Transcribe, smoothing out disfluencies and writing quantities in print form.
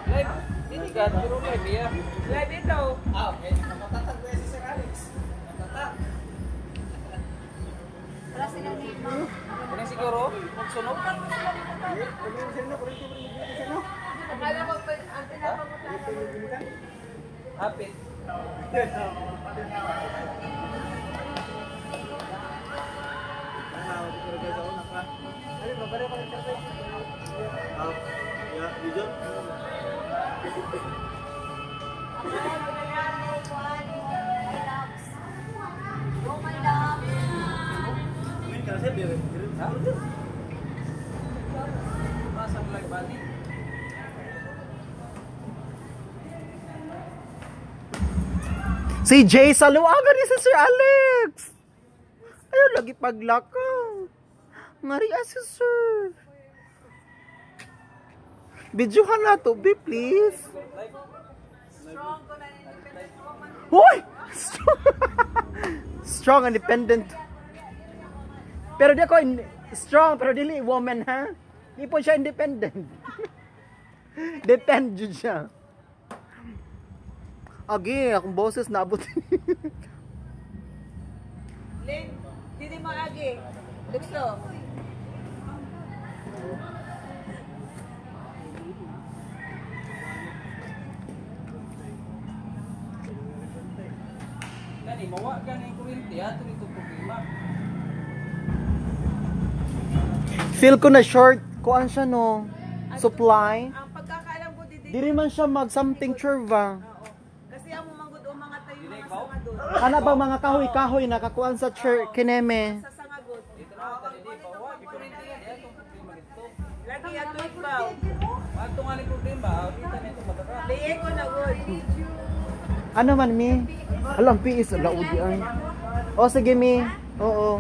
Live. Hindi ka, pero live ya. Live ito. Ah, okay. Matatak ba si Sir Alex? Matatak. Wala sila ni Ma'am. Ano siguro? Magsunog? Akala ko pa ang pinapamutan. Hapit. Masang live bali. Si Jay Saluaga ni si Sir Alex. Ayun, lagi paglakaw. Maria si Sir. Videohan na to, be please. Strong ko na independent woman. Hoy! Strong. Strong, independent. Pero di ako strong, pero dili woman, ha? Di po siya independent. Depend jud siya. Agi, akong boses naabot. Lin, hindi mo agi. Gusto. Kani mawa ka ng kuryente ato nito problema. Feel ko na short. Kuan siya, no? Supply. Ang pagkakaalam ko didi. Diri man siya mag something churva. Oo. Kasi ang mumangod o mga tayo mga sangadot. Ana ba mga kahoy-kahoy nakakuan sa church kineme? Sa sangagot. Dito na tali di bawa di kuryente yan atong problema dito. Lagi ato ibaw. Ato nga ni problema, kita nito mataka. Liye ko na good. Ano man mi? Alam piis laudi ay. O sige mi. Oo.